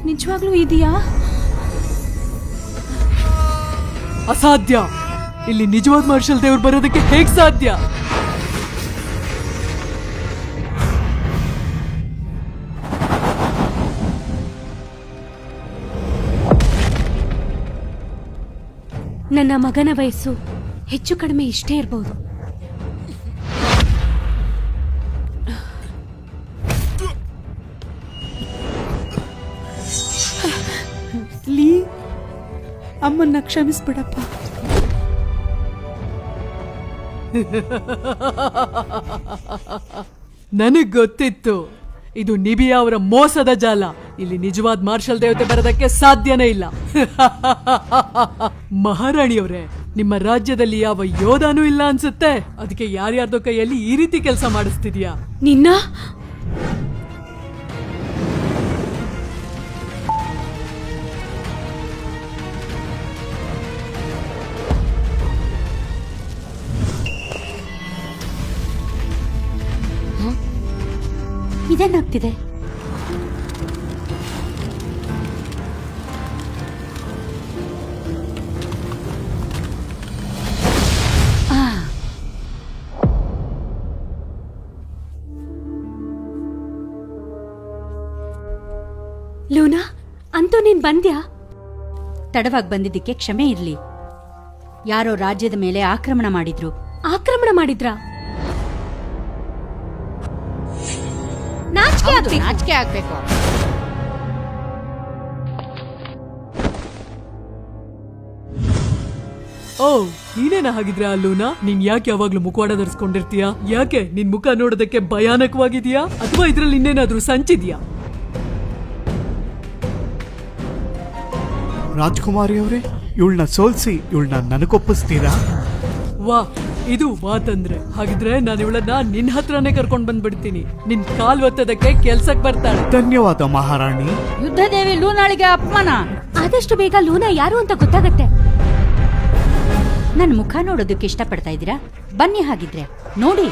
ನಿಜವಾಗ್ಲೂ ಇದೆಯಾ? ಅಸಾಧ್ಯ. ಇಲ್ಲಿ ನಿಜವಾದ ಮಾರ್ಷಲ್ ದೇವ್ರು ಬರೋದಕ್ಕೆ ಹೇಗ್ ಸಾಧ್ಯ? ನನ್ನ ಮಗನ ವಯಸ್ಸು ಹೆಚ್ಚು ಕಡಿಮೆ ಇಷ್ಟೇ ಇರಬಹುದು. ಲೀ, ಅಮ್ಮನ್ನ ಕ್ಷಮಿಸ್ಬಿಡಪ್ಪ. ನನಗ್ ಗೊತ್ತಿತ್ತು ಇದು ನಿಬಿಯಾ ಅವರ ಮೋಸದ ಜಾಲ. ಇಲ್ಲಿ ನಿಜವಾದ ಮಾರ್ಷಲ್ ದೇವತೆ ಬರೋದಕ್ಕೆ ಸಾಧ್ಯನೇ ಇಲ್ಲ. ಮಹಾರಾಣಿಯವರೇ, ನಿಮ್ಮ ರಾಜ್ಯದಲ್ಲಿ ಯಾವ ಯೋಧನೂ ಇಲ್ಲ ಅನ್ಸುತ್ತೆ. ಅದಕ್ಕೆ ಯಾರ್ಯಾರ್ದೋ ಕೈಯಲ್ಲಿ ಈ ರೀತಿ ಕೆಲಸ ಮಾಡಿಸ್ತಿದ್ಯಾ? ನಿನ್ನ ಇದೇನಾಗ್ತಿದೆ? ಲೂನಾ, ಅಂತೂ ನೀನ್ ಬಂದ್ಯಾ? ತಡವಾಗಿ ಬಂದಿದ್ದಕ್ಕೆ ಕ್ಷಮೆ ಇರ್ಲಿ. ಯಾರೋ ರಾಜ್ಯದ ಮೇಲೆ ಆಕ್ರಮಣ ಮಾಡಿದ್ರು. ಆಕ್ರಮಣ ಮಾಡಿದ್ರಾ? ನಾಚಿಕೆ ಆಗ್ಬೇಕು. ಓ, ನೀನೇನ ಹಾಗಿದ್ರೆ ಅಲ್ಲೂನಾ? ನೀನ್ ಯಾಕೆ ಯಾವಾಗ್ಲೂ ಮುಖವಾಡ ಧರಿಸ್ಕೊಂಡಿರ್ತೀಯ? ಯಾಕೆ ನಿನ್ ಮುಖ ನೋಡೋದಕ್ಕೆ ಭಯಾನಕವಾಗಿದ್ಯಾ ಅಥವಾ ಇದ್ರಲ್ಲಿ ಇನ್ನೇನಾದ್ರೂ ಸಂಚಿದ್ಯಾ? ರಾಜ್ಕುಮಾರಿ ಅವರೇ, ಇವಳನ್ನ ಸೋಲ್ಸಿ ಇವಳನ್ನ ನನಗೊಪ್ಪಿಸ್ತೀರಾ? ವಾ, ಇದು ಮಾತಂದ್ರೆ. ಹಾಗಿದ್ರೆ ನಾನು ಇವಳನ್ನ ನಿನ್ ಹತ್ರನೇ ಕರ್ಕೊಂಡ್ ಬಂದ್ಬಿಡ್ತೀನಿ. ನಿನ್ ಕಾಲ್ ಒತ್ತದಕ್ಕೆ ಕೆಲ್ಸಕ್ ಬರ್ತಾಳೆ. ಧನ್ಯವಾದ ಮಹಾರಾಣಿ. ಯುದ್ಧದೇವಿ ಲೂನಾಳಿಗೆ ಅಪಮಾನ. ಆದಷ್ಟು ಬೇಗ ಲೂನಾ ಯಾರು ಅಂತ ಗೊತ್ತಾಗತ್ತೆ. ನನ್ನ ಮುಖ ನೋಡೋದಕ್ಕೆ ಇಷ್ಟಪಡ್ತಾ ಇದ್ದೀರಾ? ಬನ್ನಿ ಹಾಗಿದ್ರೆ ನೋಡಿ.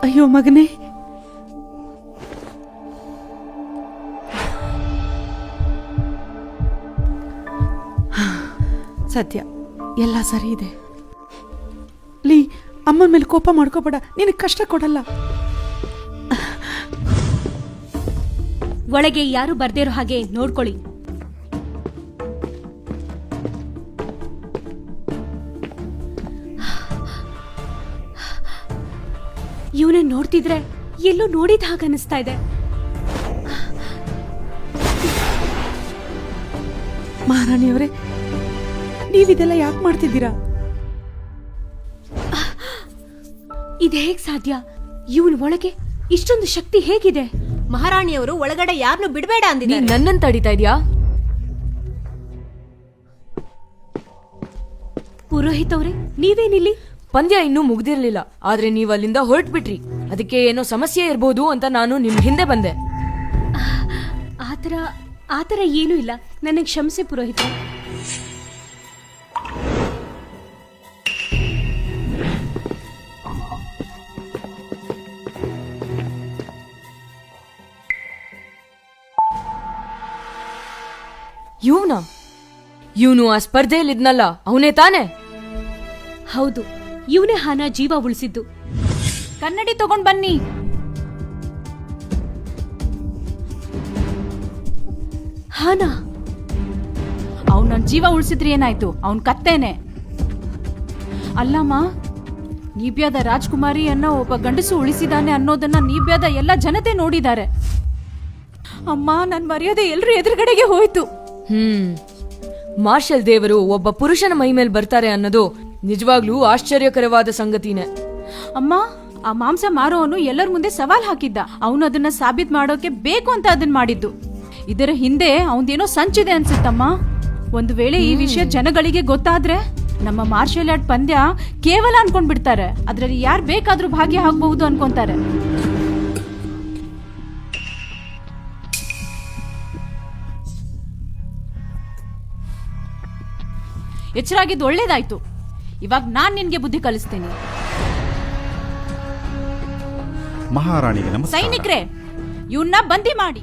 ಅಯ್ಯೋ ಮಗನೇ, ಸದ್ಯ ಎಲ್ಲ ಸರಿ ಇದೆ. ಲೀ, ಅಮ್ಮನ ಮೇಲೆ ಕೋಪ ಮಾಡ್ಕೋಬೇಡ, ನಿನಗೆ ಕಷ್ಟ ಕೊಡಲ್ಲ. ಒಳಗೆ ಯಾರು ಬರ್ದಿರೋ ಹಾಗೆ ನೋಡ್ಕೊಳ್ಳಿ. ಇವನೇ ನೋಡ್ತಿದ್ರೆ ಎಲ್ಲೋ ನೋಡಿದ ಹಾಗೆ ಅನಿಸ್ತಾ ಇದೆ. ಮಹಾರಾಣಿಯವರೇ, ನೀವಿದೆಲ್ಲ ಯಾಕೆ ಮಾಡ್ತಿದ್ದೀರಾ? ಇದು ಹೇಗ್ ಸಾಧ್ಯ? ಇವನ್ ಒಳಗೆ ಇಷ್ಟೊಂದು ಶಕ್ತಿ ಹೇಗಿದೆ? ಮಹಾರಾಣಿಯವರು ಒಳಗಡೆ ಯಾರನ್ನು ಬಿಡಬೇಡ ಅಂದಿದ್ದಾರೆ. ನನ್ನನ್ನು ತಡಿತಾ ಇದೆಯಾ? ಪುರೋಹಿತ್ ಅವ್ರೆ, ನೀವೇನಿಲ್ಲಿ? ಪಂದ್ಯ ಇನ್ನೂ ಮುಗ್ದಿರ್ಲಿಲ್ಲ, ಆದ್ರೆ ನೀವು ಅಲ್ಲಿಂದ ಹೊರಟ್ಬಿಟ್ರಿ. ಅದಕ್ಕೆ ಏನೋ ಸಮಸ್ಯೆ ಇರ್ಬೋದು ಅಂತ ನಾನು ನಿಮ್ ಹಿಂದೆ ಬಂದೆ. ಆತರ ಏನೂ ಇಲ್ಲ. ನನಗೆ ಕ್ಷಮಿಸಿ ಪುರೋಹಿತ. ಇವನು ಆ ಸ್ಪರ್ಧೆಯಲ್ಲಿದ್ನಲ್ಲ, ಅವನೇ ತಾನೆ? ಹೌದು, ಇವನೇ ಹಾನ ಜೀವ ಉಳಿಸಿದ್ದು. ಕನ್ನಡಿ ತಗೊಂಡ್ ಬನ್ನಿ. ಹಾನ ಅವ್ನು ನನ್ನ ಜೀವ ಉಳಿಸಿದ್ರೆ ಏನಾಯ್ತು? ಅವ್ನ್ ಕತ್ತೇನೆ. ಅಲ್ಲಮ್ಮ, ನೀಬ್ಯಾದ ರಾಜ್ಕುಮಾರಿ ಅನ್ನೋ ಒಬ್ಬ ಗಂಡಸು ಉಳಿಸಿದಾನೆ ಅನ್ನೋದನ್ನ ನೀಬ್ಯಾದ ಎಲ್ಲ ಜನತೆ ನೋಡಿದ್ದಾರೆ. ಅಮ್ಮ, ನನ್ ಮರ್ಯಾದೆ ಎಲ್ರೂ ಎದುರುಗಡೆಗೆ ಹೋಯ್ತು. ಮಾರ್ಷಲ್ ದೇವರು ಒಬ್ಬ ಪುರುಷನ ಮೈ ಮೇಲೆ ಬರ್ತಾರೆ ಅನ್ನೋದು ನಿಜವಾಗ್ಲೂ ಆಶ್ಚರ್ಯಕರವಾದ ಸಂಗತಿನೇ. ಅಮ್ಮ, ಆ ಮಾಂಸ ಮಾರೋನು ಎಲ್ಲರ ಮುಂದೆ ಸವಾಲ್ ಹಾಕಿದ್ದ. ಅವನು ಅದನ್ನ ಸಾಬೀತ್ ಮಾಡೋಕೆ ಬೇಕು ಅಂತ ಅದನ್ನ ಮಾಡಿದ್ದು. ಇದರ ಹಿಂದೆ ಅವನದೇನೋ ಸಂಚಿದೆ ಅನ್ಸುತ್ತಮ್ಮ. ಒಂದು ವೇಳೆ ಈ ವಿಷಯ ಜನಗಳಿಗೆ ಗೊತ್ತಾದ್ರೆ ನಮ್ಮ ಮಾರ್ಷಲ್ ಆರ್ಟ್ ಪಂದ್ಯ ಕೇವಲ ಅನ್ಕೊಂಡ್ಬಿಡ್ತಾರೆ. ಅದ್ರಲ್ಲಿ ಯಾರು ಬೇಕಾದ್ರೂ ಭಾಗ್ಯ ಆಗ್ಬಹುದು ಅನ್ಕೊಂತಾರೆ. ಎಚ್ಚರಾಗಿದ್ದು ಒಳ್ಳೇದಾಯ್ತು. ಇವಾಗ ನಾನ್ ನಿನ್ಗೆ ಬುದ್ಧಿ ಕಲಿಸ್ತೀನಿ. ಮಹಾರಾಣಿಗೆ ನಮಸ್ಕಾರ. ಸೈನಿಕ್ರೆ, ಇವನ್ನ ಬಂದಿ ಮಾಡಿ.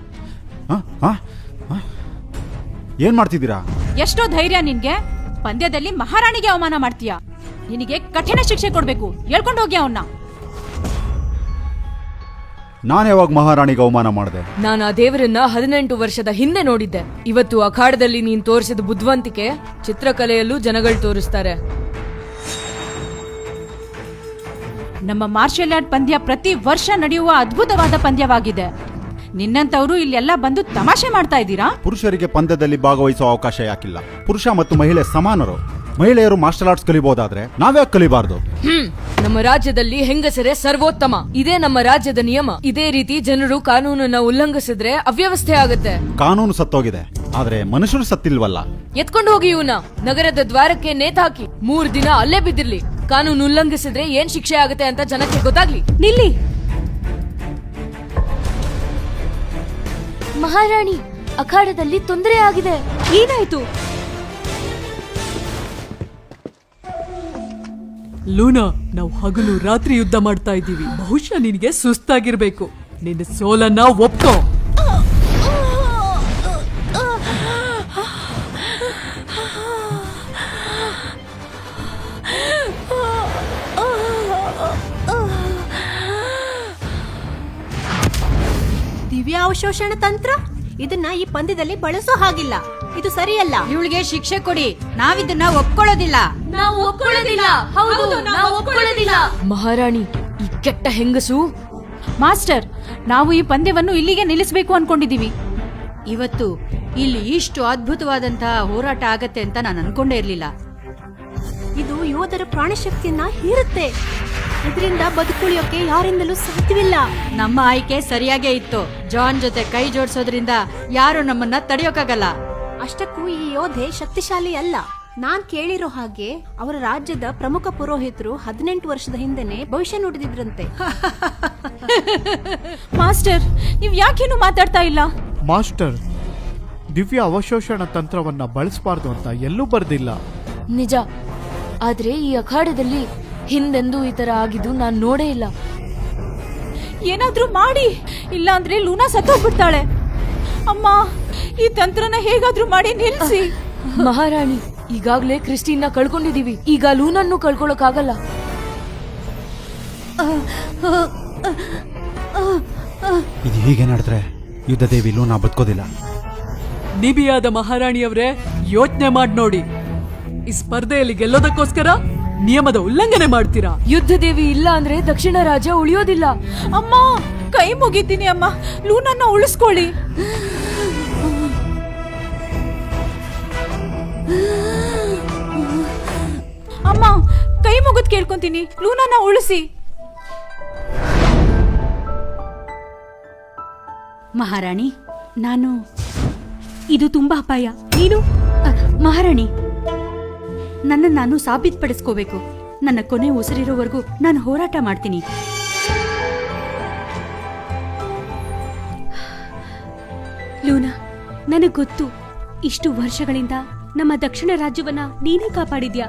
ಏನ್ ಮಾಡ್ತಿದ್ದೀರಾ? ಎಷ್ಟೋ ಧೈರ್ಯ ನಿನ್ಗೆ? ಪಂದ್ಯದಲ್ಲಿ ಮಹಾರಾಣಿಗೆ ಅವಮಾನ ಮಾಡ್ತೀಯ. ನಿನಗೆ ಕಠಿಣ ಶಿಕ್ಷೆ ಕೊಡ್ಬೇಕು. ಹೇಳ್ಕೊಂಡು ಹೋಗಿ ಅವನ್ನ. ನಾನು ಯಾವಾಗ ಮಹಾರಾಣಿಗೆ ಅವಮಾನ ಮಾಡಿದೆ? ನಾನು ಆ ದೇವರನ್ನ 18 ವರ್ಷದ ಹಿಂದೆ ನೋಡಿದ್ದೆ. ಇವತ್ತು ಅಖಾಡದಲ್ಲಿ ನೀನ್ ತೋರಿಸಿದ ಬುದ್ಧಿವಂತಿಕೆ ಚಿತ್ರಕಲೆಯಲ್ಲೂ ಜನಗಳು ತೋರಿಸ್ತಾರೆ. ನಮ್ಮ ಮಾರ್ಷಲ್ ಆರ್ಟ್ ಪಂದ್ಯ ಪ್ರತಿ ವರ್ಷ ನಡೆಯುವ ಅದ್ಭುತವಾದ ಪಂದ್ಯವಾಗಿದೆ. ನಿನ್ನಂತವರು ಇಲ್ಲೆಲ್ಲ ಬಂದು ತಮಾಷೆ ಮಾಡ್ತಾ ಇದ್ದೀರಾ? ಪುರುಷರಿಗೆ ಪಂದ್ಯದಲ್ಲಿ ಭಾಗವಹಿಸುವ ಅವಕಾಶ ಯಾಕಿಲ್ಲ? ಪುರುಷ ಮತ್ತು ಮಹಿಳೆ ಸಮಾನರು. ಮಹಿಳೆಯರು ಮಾರ್ಷಲ್ ಆರ್ಟ್ಸ್ ಕಲಿಬಹುದಾದ್ರೆ ನಾವ್ಯಾಕೆ ಕಲಿಬಾರ್ದು? ನಮ್ಮ ರಾಜ್ಯದಲ್ಲಿ ಹೆಂಗಸರೇ ಸರ್ವೋತ್ತಮ. ಇದೇ ನಮ್ಮ ರಾಜ್ಯದ ನಿಯಮ. ಇದೇ ರೀತಿ ಜನರು ಕಾನೂನನ್ನ ಉಲ್ಲಂಘಿಸಿದ್ರೆ ಅವ್ಯವಸ್ಥೆ ಆಗುತ್ತೆ. ಕಾನೂನು ಸತ್ತೋಗಿದೆ, ಆದ್ರೆ ಮನುಷ್ಯರು ಸತ್ತಿಲ್ವಲ್ಲ. ಎತ್ಕೊಂಡು ಹೋಗಿ ಇವನ ನಗರದ ದ್ವಾರಕ್ಕೆ ನೇತಾಕಿ 3 ದಿನ ಅಲ್ಲೇ ಬಿದ್ದಿರ್ಲಿ. ಕಾನೂನು ಉಲ್ಲಂಘಿಸಿದ್ರೆ ಏನ್ ಶಿಕ್ಷೆ ಆಗುತ್ತೆ ಅಂತ ಜನಕ್ಕೆ ಗೊತ್ತಾಗ್ಲಿ. ನಿಲ್ಲಿ. ಮಹಾರಾಣಿ, ಅಖಾಡದಲ್ಲಿ ತೊಂದರೆ ಆಗಿದೆ. ಏನಾಯ್ತು? ಲೂನಾ, ನಾವು ಹಗಲು ರಾತ್ರಿ ಯುದ್ಧ ಮಾಡ್ತಾ ಇದ್ದೀವಿ. ಬಹುಶಃ ನಿನಗೆ ಸುಸ್ತಾಗಿರ್ಬೇಕು. ನಿನ್ನ ಸೋಲನ್ನ ಒಪ್ಕೋ. ದಿವ್ಯಾವಶೋಷಣ ತಂತ್ರ ಇದನ್ನ ಈ ಪಂದ್ಯದಲ್ಲಿ ಬಳಸೋ ಹಾಗಿಲ್ಲ. ಇದು ಸರಿಯಲ್ಲ. ಇವಳಿಗೆ ಶಿಕ್ಷೆ ಕೊಡಿ. ನಾವಿದನ್ನ ಒಪ್ಕೊಳ್ಳೋದಿಲ್ಲ. ನಾವು ಒಪ್ಕೊಳ್ಳೋದಿಲ್ಲ. ಹೌದು, ನಾವು ಒಪ್ಕೊಳ್ಳೋದಿಲ್ಲ. ಮಹಾರಾಣಿ, ಈ ಕೆಟ್ಟ ಹೆಂಗಸು. ಮಾಸ್ಟರ್, ನಾವು ಈ ಪಂದ್ಯವನ್ನು ಇಲ್ಲಿಗೆ ನಿಲ್ಲಿಸಬೇಕು ಅನ್ಕೊಂಡಿದೀವಿ. ಇವತ್ತು ಇಲ್ಲಿ ಇಷ್ಟು ಅದ್ಭುತವಾದಂತಹ ಹೋರಾಟ ಆಗತ್ತೆ ಅಂತ ನಾನು ಅನ್ಕೊಂಡೇ ಇರ್ಲಿಲ್ಲ. ಇದು ಯೋಧರ ಪ್ರಾಣಶಕ್ತಿಯನ್ನ ಹೀರುತ್ತೆ. ಇದರಿಂದ ಬದುಕುಳಿಯೋಕೆ ಯಾರಿಂದಲೂ ಸಾಧ್ಯವಿಲ್ಲ. ನಮ್ಮ ಆಯ್ಕೆ ಸರಿಯಾಗೇ ಇತ್ತು. ಜಾನ್ ಜೊತೆ ಕೈ ಜೋಡಿಸೋದ್ರಿಂದ ಯಾರು ನಮ್ಮನ್ನ ತಡೆಯೋಕ್ಕಾಗಲ್ಲ. ಅಷ್ಟಕ್ಕೂ ಈ ಯೋಧೆ ಶಕ್ತಿಶಾಲಿ ಅಲ್ಲ. ನಾನ್ ಕೇಳಿರೋ ಹಾಗೆ ಅವರ ರಾಜ್ಯದ ಪ್ರಮುಖ ಪುರೋಹಿತರು 18 ವರ್ಷದ ಹಿಂದೆನೆ ಭವಿಷ್ಯ ನುಡಿದಿದ್ರಂತೆ. ಮಾಸ್ಟರ್, ನೀವ್ ಯಾಕೇನು ಮಾತಾಡ್ತಾ ಇಲ್ಲ? ಮಾಸ್ಟರ್, ದಿವ್ಯ ಅವಶೋಷಣ ತಂತ್ರವನ್ನ ಬಳಸಬಾರ್ದು ಅಂತ ಎಲ್ಲೂ ಬರ್ದಿಲ್ಲ. ನಿಜ, ಆದ್ರೆ ಈ ಅಖಾಡದಲ್ಲಿ ಹಿಂದೆಂದೂ ಈ ತರ ಆಗಿದ್ದು ನಾನ್ ನೋಡೇ ಇಲ್ಲ. ಏನಾದ್ರೂ ಮಾಡಿ, ಇಲ್ಲ ಅಂದ್ರೆ ಲೂನಾ ಸತ್ತೋಗ್ಬಿಡ್ತಾಳೆ. ಅಮ್ಮ, ಈ ತಂತ್ರನ ಹೇಗಾದ್ರೂ ಮಾಡಿ ನಿಲ್ಸಿ. ಮಹಾರಾಣಿ, ಈಗಾಗ್ಲೇ ಕ್ರಿಸ್ಟಿನ್ನ ಕಳ್ಕೊಂಡಿದೀವಿ. ಈಗ ಲೂನನ್ನು ಕಳ್ಕೊಳಕ್ಕಾಗಲ್ಲ. ಇದು ಹೀಗೆ ನಡೆದ್ರೆ ಯುದ್ಧ ದೇವಿ ಲೂನಾ ಬದುಕೋದಿಲ್ಲ. ನಿಬಿಯಾದ ಮಹಾರಾಣಿಯವರೇ, ಯೋಚನೆ ಮಾಡಿ ನೋಡಿ. ಈ ಸ್ಪರ್ಧೆಯಲ್ಲಿ ಗೆಲ್ಲೋದಕ್ಕೋಸ್ಕರ ನಿಯಮದ ಉಲ್ಲಂಘನೆ ಮಾಡ್ತೀರಾ? ಯುದ್ಧ ದೇವಿ ಇಲ್ಲ ಅಂದ್ರೆ ದಕ್ಷಿಣ ರಾಜ್ಯ ಉಳಿಯೋದಿಲ್ಲ. ಅಮ್ಮ, ಕೈ ಮುಗಿತೀನಿ ಅಮ್ಮ, ಲೂನನ್ನ ಉಳಿಸ್ಕೊಳ್ಳಿ. ಅಮ್ಮ, ಕೈ ಮುಗಿದ್ ಕೇಳ್ಕೊಂತೀನಿ, ಲೂನನ್ನ ಉಳಿಸಿ. ಮಹಾರಾಣಿ, ಇದು ತುಂಬಾ ಅಪಾಯ. ನೀನು ಮಹಾರಾಣಿ, ನಾನು ಸಾಬೀತುಪಡಿಸ್ಕೋಬೇಕು. ನನ್ನ ಕೊನೆ ಉಸಿರಿರೋವರೆಗೂ ನಾನು ಹೋರಾಟ ಮಾಡ್ತೀನಿ. ಲೂನಾ, ನನಗ್ ಗೊತ್ತು. ಇಷ್ಟು ವರ್ಷಗಳಿಂದ ನಮ್ಮ ದಕ್ಷಿಣ ರಾಜ್ಯವನ್ನ ನೀನೇ ಕಾಪಾಡಿದ್ಯಾ.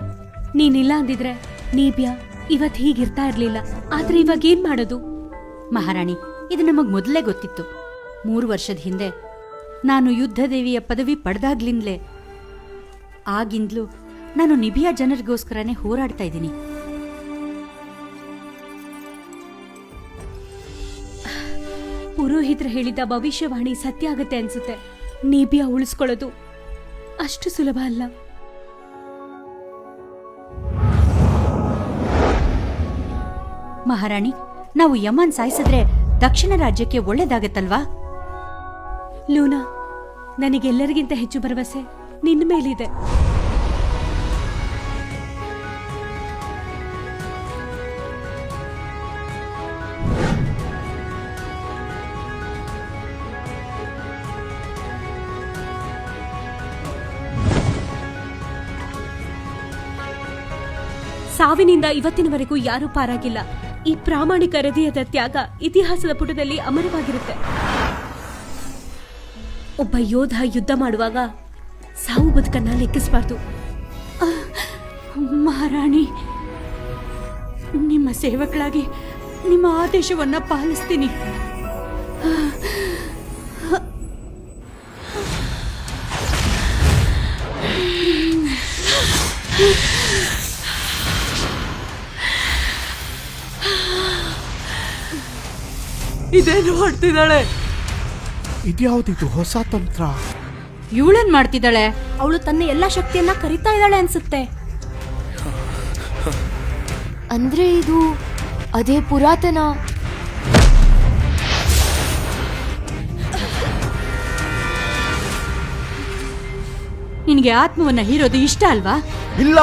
ನೀನಿಲ್ಲ ಅಂದಿದ್ರೆ ನೀಬ್ಯಾ ಇವತ್ ಹೀಗಿರ್ತಾ ಇರ್ಲಿಲ್ಲ. ಆದ್ರೆ ಇವಾಗ ಏನ್ ಮಾಡೋದು? ಮಹಾರಾಣಿ, ಇದು ನಮಗ್ ಮೊದಲೇ ಗೊತ್ತಿತ್ತು. 3 ವರ್ಷದ ಹಿಂದೆ ನಾನು ಯುದ್ಧ ದೇವಿಯ ಪದವಿ ಪಡೆದಾಗ್ಲಿಂದಲೇ ಆಗಿಂದಲೂ ನಾನು ನಿಬಿಯಾ ಜನರಿಗೋಸ್ಕರನೇ ಹೋರಾಡ್ತಾ ಇದ್ದೀನಿ. ಪುರೋಹಿತರು ಹೇಳಿದ ಭವಿಷ್ಯವಾಣಿ ಸತ್ಯ ಆಗತ್ತೆ ಅನ್ಸುತ್ತೆ. ನೀಬಿಯಾ ಉಳಿಸ್ಕೊಳ್ಳೋದು ಅಷ್ಟು ಸುಲಭ ಅಲ್ಲ. ಮಹಾರಾಣಿ, ನಾವು ಯಮನ್ ಸಾಯಿಸಿದ್ರೆ ದಕ್ಷಿಣ ರಾಜ್ಯಕ್ಕೆ ಒಳ್ಳೇದಾಗತ್ತಲ್ವಾ? ಲೂನಾ, ನನಗೆಲ್ಲರಿಗಿಂತ ಹೆಚ್ಚು ಭರವಸೆ ನಿನ್ನ ಮೇಲಿದೆ. ಸಾವಿನಿಂದ ಇವತ್ತಿನವರೆಗೂ ಯಾರೂ ಪಾರಾಗಿಲ್ಲ. ಈ ಪ್ರಾಮಾಣಿಕ ಹೃದಯದ ತ್ಯಾಗ ಇತಿಹಾಸದ ಪುಟದಲ್ಲಿ ಅಮರವಾಗಿರುತ್ತೆ. ಒಬ್ಬ ಯೋಧ ಯುದ್ಧ ಮಾಡುವಾಗ ಸಾವು ಬದುಕನ್ನ ಲೆಕ್ಕಿಸಬಾರ್ದು. ಮಹಾರಾಣಿ, ನಿಮ್ಮ ಸೇವಕಳಾಗಿ ನಿಮ್ಮ ಆದೇಶವನ್ನ ಪಾಲಿಸ್ತೀನಿ. ಇದೇನು ಮಾಡ್ತಿದ್ದಾಳೆ? ಇದ್ಯಾವ್ದಿದು ಹೊಸ ತಂತ್ರ? ಇವಳೇನ್ ಮಾಡ್ತಿದ್ದಾಳೆ? ಅವಳು ತನ್ನ ಎಲ್ಲಾ ಶಕ್ತಿಯನ್ನ ಕರಿತಾ ಇದ್ದಾಳೆ ಅನ್ಸುತ್ತೆ. ಅಂದ್ರೆ ಇದು ಅದೇ ಪುರಾತನ. ನಿನಗೆ ಆತ್ಮವನ್ನ ಹೀರೋದು ಇಷ್ಟ ಅಲ್ವಾ? ಇಲ್ಲ.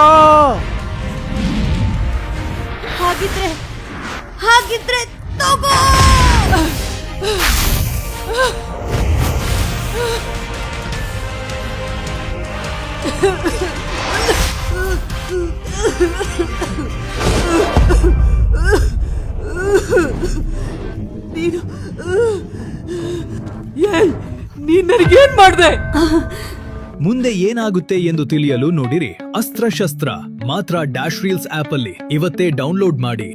ಹಾಗಿದ್ರೆ ತಗೋ. ನೀನು ನೀನ್ ನನಗೇನ್ ಮಾಡ್ದೆ? ಮುಂದೆ ಏನಾಗುತ್ತೆ ಎಂದು ತಿಳಿಯಲು ನೋಡಿರಿ ಅಸ್ತ್ರಶಸ್ತ್ರ ಮಾತ್ರ ಡ್ಯಾಶ್ ರೀಲ್ಸ್ ಆಪ್ ಅಲ್ಲಿ ಇವತ್ತೇ ಡೌನ್ಲೋಡ್ ಮಾಡಿ.